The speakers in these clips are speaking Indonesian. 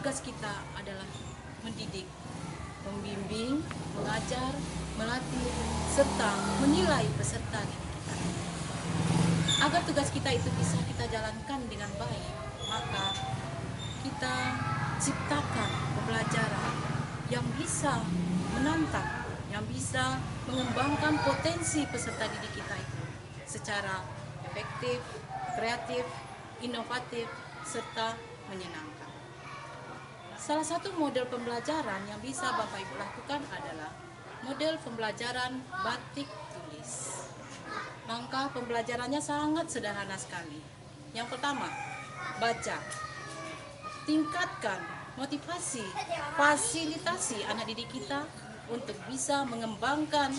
tugas kita adalah mendidik, membimbing, mengajar, melatih, serta menilai peserta didik kita. Agar tugas kita itu bisa kita jalankan dengan baik, maka kita ciptakan pembelajaran yang bisa menantang, yang bisa mengembangkan potensi peserta didik kita itu secara efektif, kreatif, inovatif, serta menyenangkan. Salah satu model pembelajaran yang bisa Bapak Ibu lakukan adalah model pembelajaran batik tulis. Langkah pembelajarannya sangat sederhana sekali. Yang pertama, baca. Tingkatkan motivasi, fasilitasi anak didik kita untuk bisa mengembangkan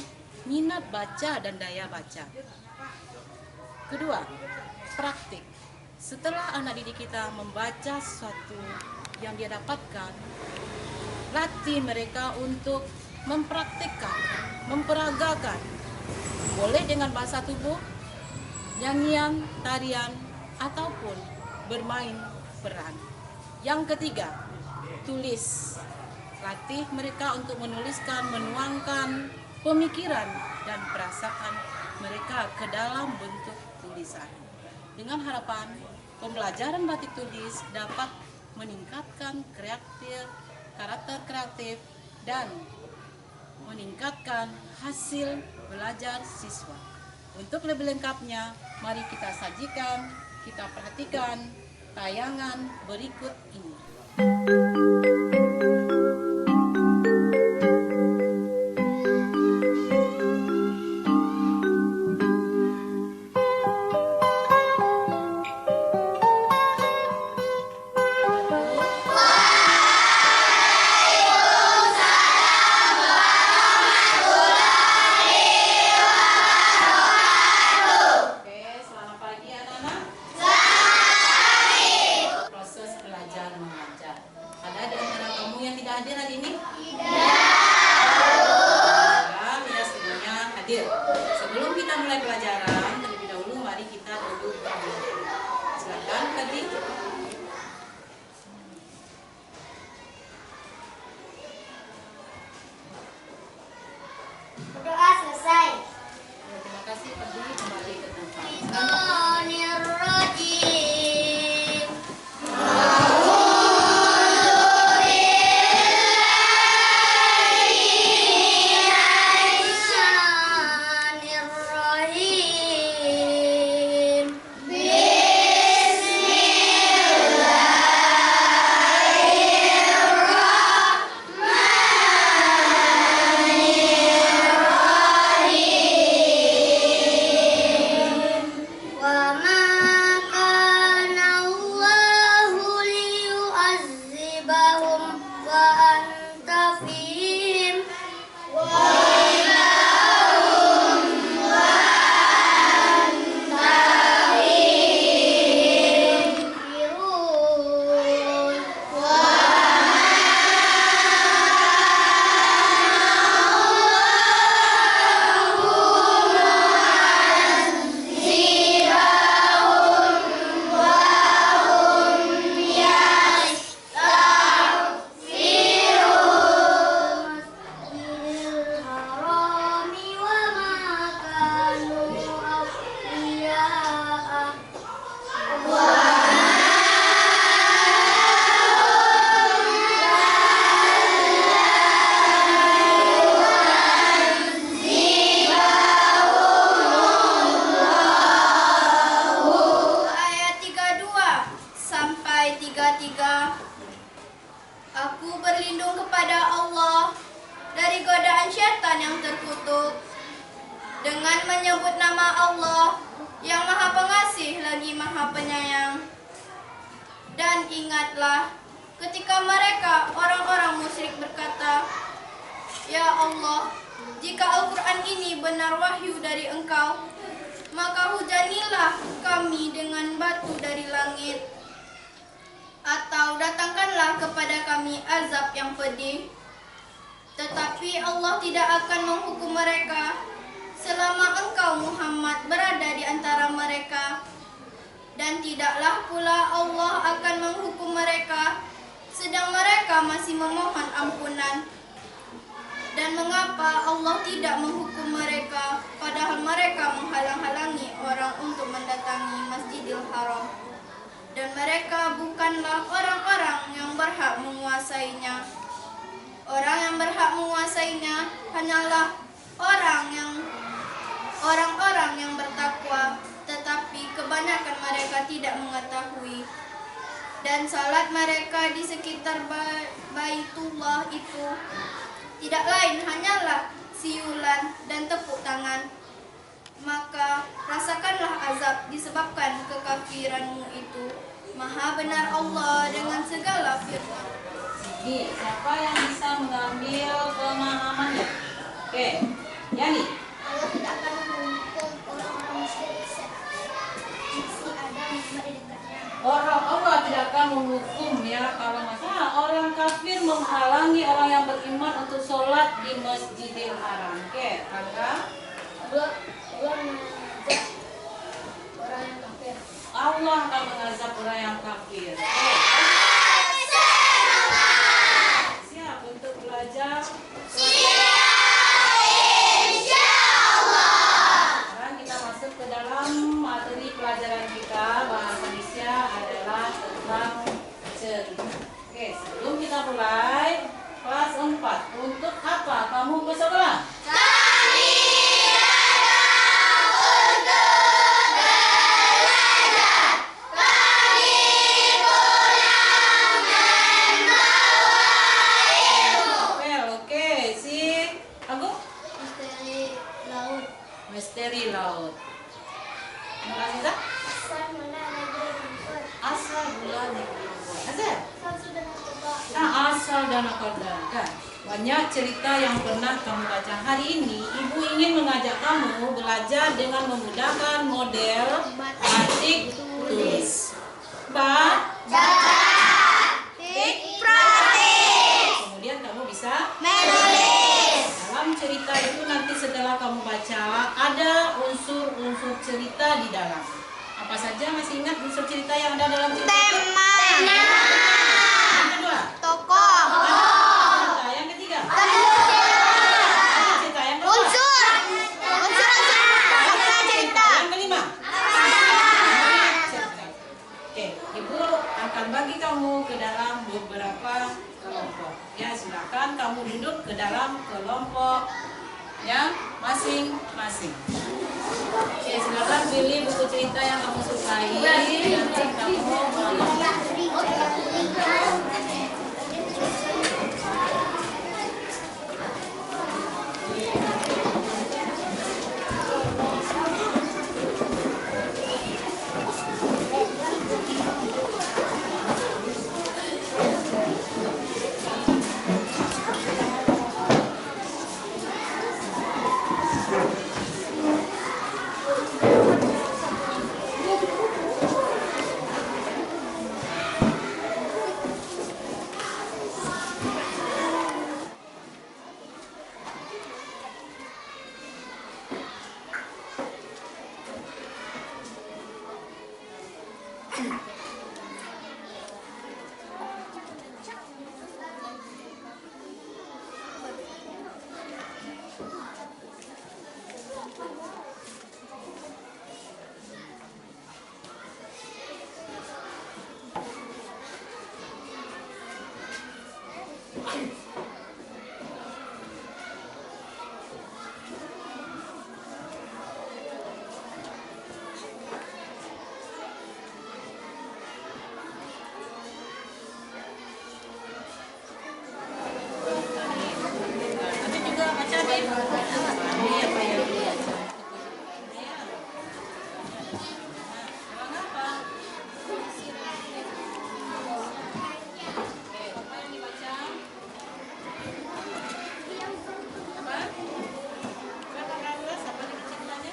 minat baca dan daya baca. Kedua, praktik. Setelah anak didik kita membaca sesuatu yang dia dapatkan, latih mereka untuk mempraktikkan, memperagakan. Boleh dengan bahasa tubuh, nyanyian, tarian, ataupun bermain peran. Yang ketiga, tulis. Latih mereka untuk menuliskan, menuangkan pemikiran dan perasaan mereka ke dalam bentuk tulisan. Dengan harapan pembelajaran batik tulis dapat meningkatkan karakter kreatif dan meningkatkan hasil belajar siswa. Untuk lebih lengkapnya, mari kita sajikan, kita perhatikan tayangan berikut ini. Hadir hari ini? Tidak semuanya hadir. Sebelum kita mulai pelajaran, terlebih dahulu mari kita duduk. Silakan, Kadi. Berdoa selesai. Terima kasih, Kadi. Kembali ke tempat. Aku berlindung kepada Allah dari godaan syaitan yang terkutuk dengan menyebut nama Allah yang Maha Pengasih lagi Maha Penyayang. Dan ingatlah ketika mereka orang-orang musyrik berkata, "Ya Allah, jika Al-Quran ini benar wahyu dari Engkau, maka hujanilah kami dengan batu dari langit, atau datangkanlah kepada kami azab yang pedih." Tetapi Allah tidak akan menghukum mereka selama engkau Muhammad berada di antara mereka, dan tidaklah pula Allah akan menghukum mereka sedang mereka masih memohon ampunan. Dan mengapa Allah tidak menghukum mereka, padahal mereka menghalang-halangi orang untuk mendatangi Masjidil Haram. Dan mereka bukanlah orang-orang yang berhak menguasainya. Orang yang berhak menguasainya hanyalah orang-orang yang bertakwa, tetapi kebanyakan mereka tidak mengetahui. Dan salat mereka di sekitar Baitullah itu tidak lain hanyalah siulan dan tepuk tangan. Maka rasakanlah azab disebabkan kekafiranmu itu. Maha benar Allah dengan segala firman. Siapa yang bisa mengambil pemahamannya? Oke, Yani. Allah tidak akan menghukum orang-orang musyrik si Adam di dekatnya. Orang Allah tidak akan menghukum ya kalau masalah orang kafir menghalangi orang yang beriman untuk sholat di Masjidil Haram. Oke, Angga. Allah mengajak orang yang kafir. Allah akan mengazab orang yang kafir. Siap untuk belajar? Sekarang kita masuk ke dalam materi pelajaran kita. Bahasa Indonesia adalah tentang cerita. Oke, sebelum kita mulai kelas 4, untuk apa kamu ke sekolah? Misteri laut. Makasih, Zak. Asal bulan negeri membuat. Azhar. Asal dan Al-Qadar. Kan? Banyak cerita yang pernah kamu baca. Hari ini ibu ingin mengajak kamu belajar dengan menggunakan model batik tulis. Baca. Kemudian kamu bisa dalam cerita itu nanti setelah kamu baca ada unsur-unsur cerita di dalam. Apa saja masih ingat unsur cerita yang ada dalam cerita? Tema. Yang kedua? Tokoh. Cerita. Yang ketiga? Cerita. Yang kedua? Unsur cerita. Yang kelima? Cerita. Oke, ibu akan bagi kamu ke dalam beberapa kelompok. Ya, silakan kamu duduk ke dalam kelompok yang masing-masing. Oke, silakan pilih buku cerita yang kamu sukai. Nanti kamu nanti juga baca deh. Ini apa yang dibaca? Emang apa? Oke, apa yang dibaca? Apa? Berapa belas? Apa nih ceritanya?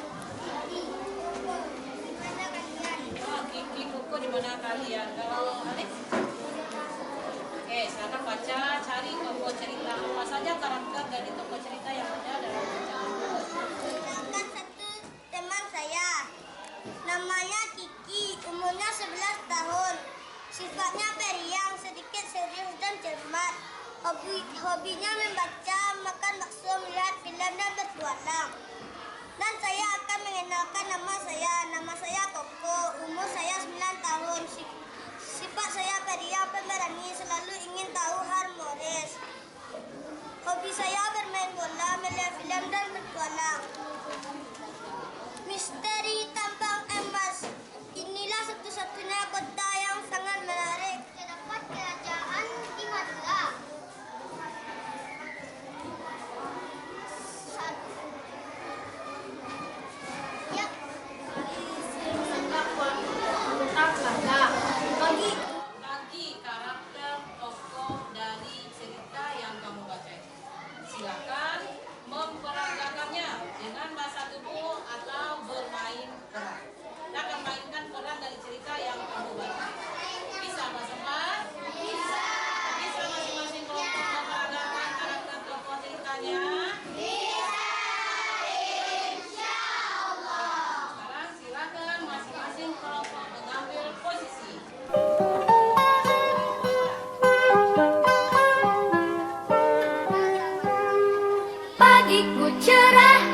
Oh, Kiki Koko di mana kalian? Kalau Alif? Oke, sekarang baca, cari tokoh cerita apa saja karakter dari tokoh cerita yang ada dalam bacaan. Sedangkan satu teman saya, namanya Kiki, umurnya 11 tahun. Sifatnya periang, sedikit serius dan cermat. Hobinya membaca, makan bakso, melihat film dan bertualang. Dan saya akan mengenalkan nama saya. Nama saya Koko, umur saya 9 tahun. Sifat saya periang, pemberani, selalu ingin tahu harmonis. Hobi saya bermain bola, melihat film dan bertualang. Misteri Tampang Emas. Inilah satu-satunya kota yang sangat menarik. Terdapat kerajaan di Madura. Ya. Bagi karakter tokoh dari cerita yang kamu baca. Silakan memperagakannya dengan bahasa tubuh atau bermain peran. Kita akan mainkan peran dari cerita yang kamu baca. Bisa Mbak Sempat? Bisa. Bisa masing-masing kelompok memperagakan karakter tokoh ceritanya? Bisa. Insyaallah. Sekarang silakan masing-masing kelompok mengambil posisi. Pagiku cerah,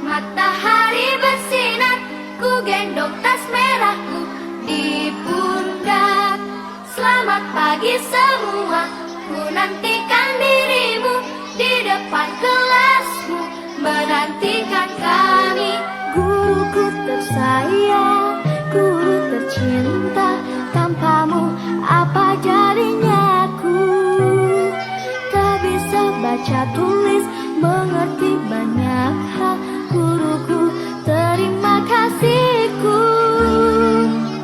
matahari bersinar, ku gendong tas merahku di pundak. Selamat pagi semua, ku nantikan dirimu di depan kelasmu, menantikan kami. Guruku tersayang, guru tercinta, tanpamu apa jadinya aku? Tak bisa baca tulis, mengerti banyak hal. Guruku, terima kasihku.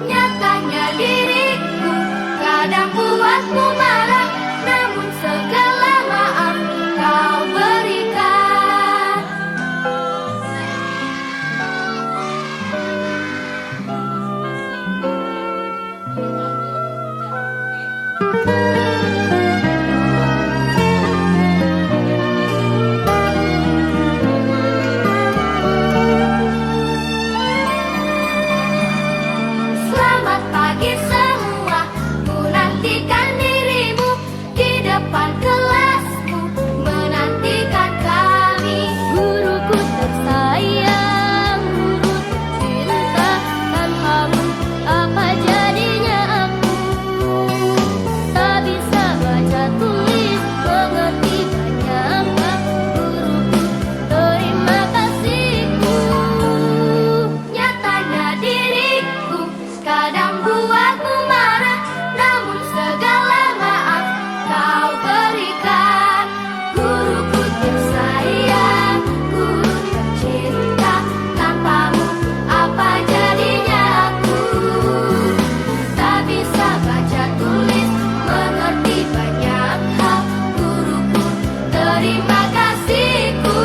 Nyatanya diriku kadang buatmu marah, namun segala maaf kau berikan. Selamat pagi semua, ku nantikan dirimu di depan kelasmu, menantikan kami. Guruku tersayang, guru tercinta, tanpamu apa jadinya aku? Tak bisa baca tulis, mengerti banyak hal. Guruku, terima kasihku. Nyatanya diriku kadang buatmu marah, namun segala maaf kau berikan. Guruku tersayang, guru tercinta, tanpamu apa jadinya aku? Tak bisa baca tulis, mengerti banyak hal. Guruku, terima kasihku.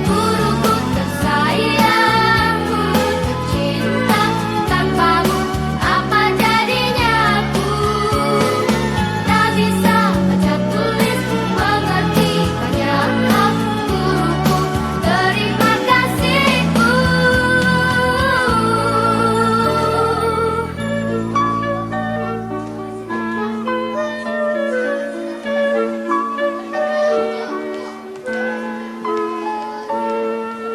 Guruku tersayang, guru tercinta, tanpamu apa jadinya aku? Tak bisa baca tulis, mengerti banyak hal. Guruku, terima kasihku.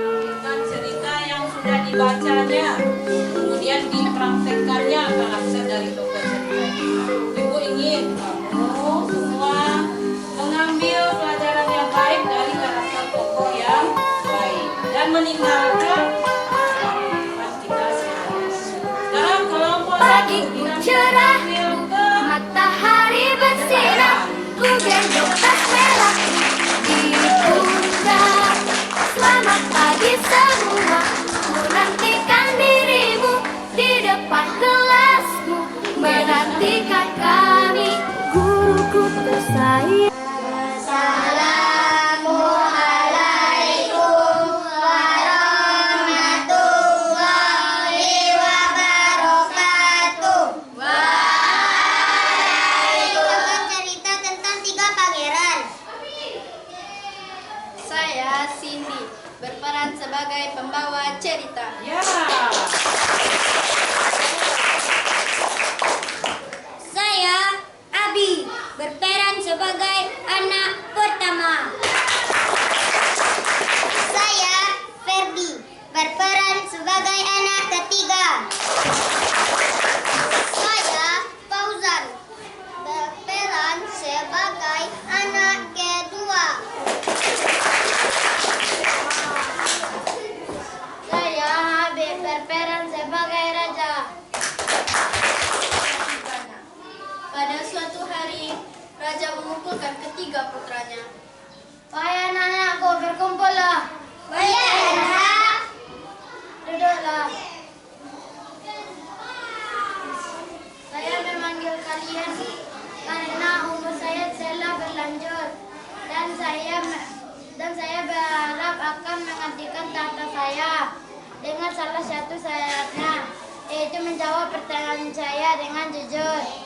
Melanjutkan cerita yang sudah dibacanya, kemudian dipraktekkannya karakter dari tokoh cerita kita. Ibu ingin kamu semua mengambil pelajaran yang baik dari karakter tokoh yang baik dan meninggalkan kehidupan kita sehari-hari. Sekarang kelompok satu Pagiku cerah, matahari bersinar, ku gendong tas merah di pundak. Selamat pagi semua, ku nantikan dirimu di depan kelasmu, menantikan kami. Guruku tersayang. Assalamualaikum warahmatullahi wabarakatuh. Waalaikumsalam. Cerita tentang 3 pangeran. Saya Cindy, berperan sebagai pembawa cerita. Ya. Saya Abi berperan sebagai anak pertama. Saya Ferdi berperan sebagai anak ketiga. Saya Fauzan berperan sebagai anak kedua. Saya Habib berperan sebagai raja. Pada suatu hari, raja mengumpulkan ketiga putranya. Wahai anak-anakku, berkumpullah. Baik, ayah. Duduklah. Saya memanggil kalian karena umur saya telah berlanjut dan saya berharap akan menggantikan tahta saya dengan salah satu syaratnya, yaitu menjawab pertanyaan saya dengan jujur.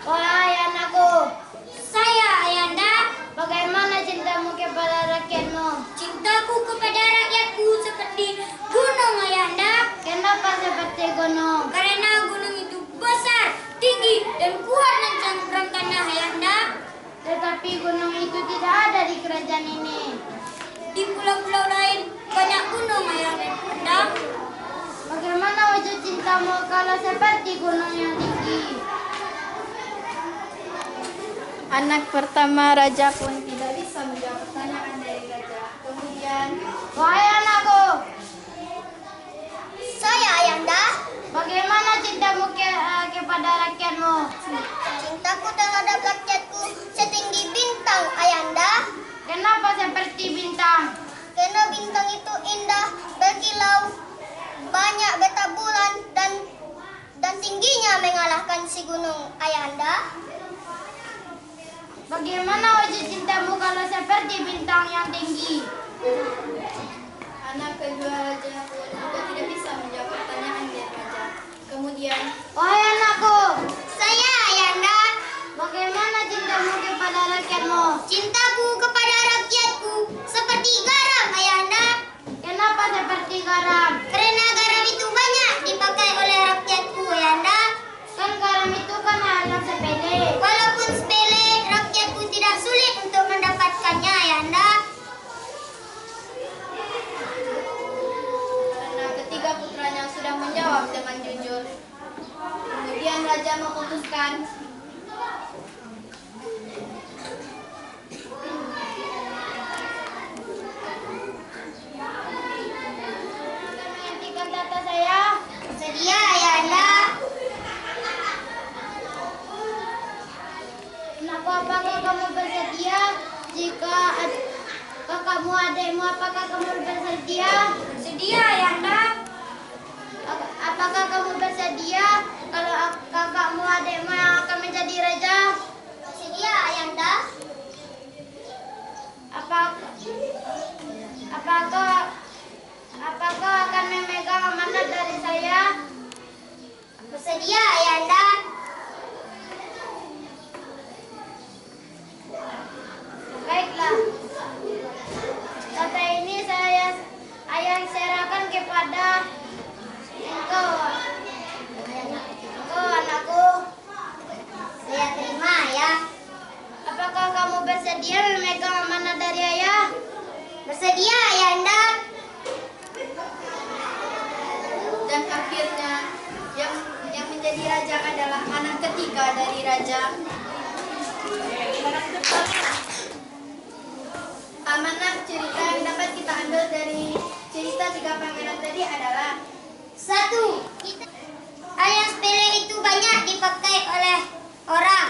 Wahai anakku, saya ayahanda. Bagaimana cintamu kepada rakyatmu? Cintaku kepada rakyatku seperti gunung ayahanda. Kenapa seperti gunung? Karena gunung itu besar, tinggi, dan kuat mencengkram tanah ayahanda. Tetapi gunung itu tidak ada di kerajaan ini. Di pulau-pulau lain banyak gunung ayahanda. Bagaimana wujud cintamu kalau seperti gunung yang tinggi? Anak pertama raja pun tidak bisa menjawab pertanyaan dari raja. Kemudian, Wahai anakku, Saya ayahanda. bagaimana cintamu kepada rakyatmu? Cintaku terhadap rakyatku setinggi bintang ayahanda. Kenapa seperti bintang? Karena bintang itu indah, berkilau, banyak bertaburan dan tingginya mengalahkan si gunung ayahanda. Bagaimana wujud cintamu kalau seperti bintang yang tinggi? anak kedua raja pun juga tidak bisa menjawab pertanyaan dari raja. Kemudian, Wahai anakku, Saya ayahanda. bagaimana cintamu kepada rakyatmu? Cintaku kepada rakyatku seperti garam ayahanda. Kenapa seperti garam? Karena garam itu banyak dipakai oleh rakyatku ayahanda. Kan garam itu kan hal yang sepele. Walaupun sepele, rakyatku tidak sulit untuk mendapatkannya ayahanda. karena ketiga putranya sudah menjawab dengan jujur, kemudian raja memutuskan Menggantikan tata saya. Sedia ayahanda. Anakku, apakah kamu bersedia? Jika kakakmu, adikmu, apakah kamu bersedia? Bersedia, ayahanda. Apakah kamu bersedia kalau kakakmu, adikmu yang akan menjadi raja? Sedia ayahanda. Apakah akan memegang amanat dari saya? Bersedia ayahanda. Baiklah. Tata ini saya serahkan kepada engkau. Engkau anakku. Saya terima ayah. Apakah kamu bersedia memegang amanat dari ayah? Bersedia ayahanda. dan akhirnya yang menjadi raja adalah anak ketiga dari raja. Amanat cerita yang dapat kita ambil dari cerita tiga pangeran tadi adalah: 1. Hal yang sepele itu banyak dipakai oleh orang.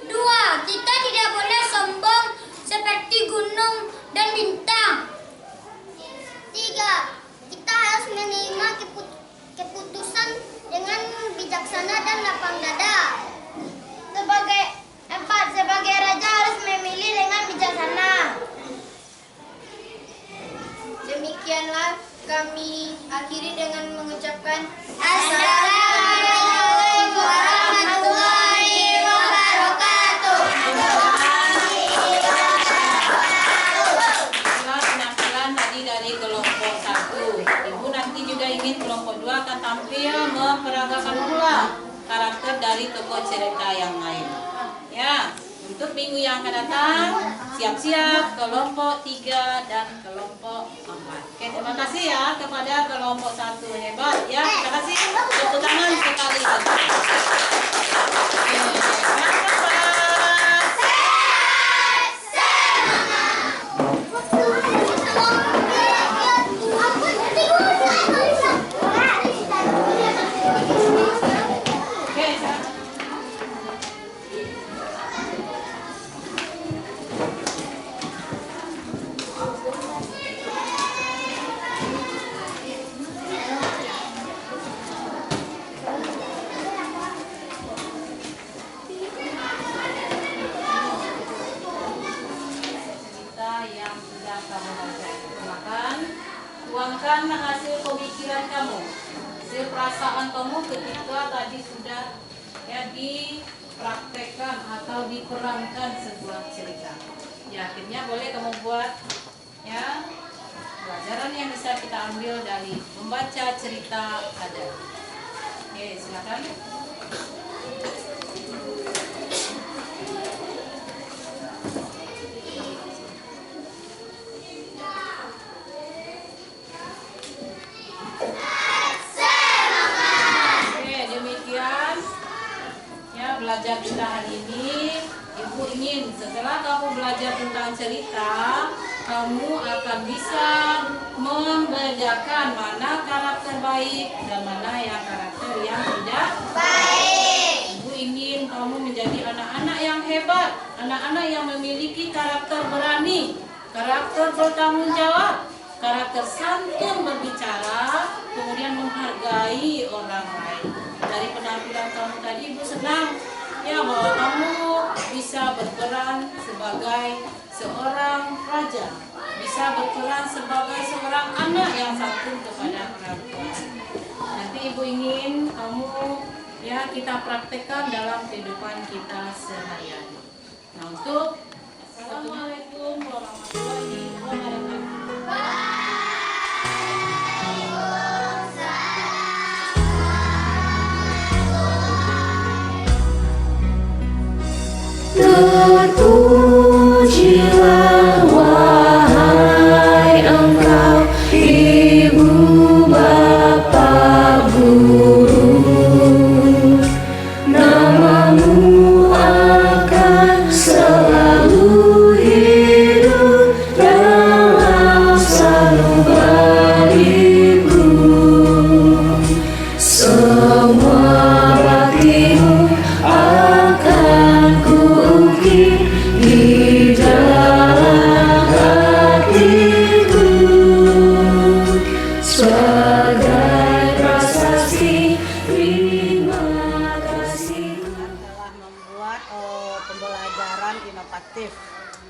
2. Kita tidak boleh sombong seperti gunung dan bintang. 3. Kita harus menerima keputusan dengan bijaksana dan lapang dada. Sebagai raja harus memilih dengan bijaksana. Demikianlah kami akhiri dengan mengucapkan Assalamualaikum warahmatullahi wabarakatuh. Itulah penampilan tadi dari kelompok 1. Ibu nanti juga ingin kelompok 2 akan tampil memperagakan pula. karakter dari tokoh cerita yang lain. Ya, untuk minggu yang akan datang, siap-siap kelompok 3 dan kelompok 4. Oke, terima kasih ya kepada kelompok 1. Hebat ya. Terima kasih. Tepuk tangan sekali lagi. Oke, yang sudah kamu baca. Silakan tuangkan hasil pemikiran kamu, hasil perasaan kamu ketika tadi sudah ya dipraktekkan atau diperankan sebuah cerita. Ya, akhirnya boleh kamu buat ya pelajaran yang bisa kita ambil dari membaca cerita ada. Oke, silakan. Belajar kita hari ini, Ibu ingin setelah kamu belajar tentang cerita, kamu akan bisa membedakan mana karakter baik dan mana yang karakter yang tidak baik. Ibu ingin kamu menjadi anak-anak yang hebat, anak-anak yang memiliki karakter berani, karakter bertanggung jawab, karakter santun berbicara, kemudian menghargai orang lain. Dari penampilan kamu tadi, Ibu senang ya bahwa kamu bisa berperan sebagai seorang raja, bisa berperan sebagai seorang anak yang santun kepada orang tua. Nanti Ibu ingin kamu ya kita praktekkan dalam kehidupan kita sehari-hari. Nah, untuk Assalamualaikum warahmatullahi wabarakatuh.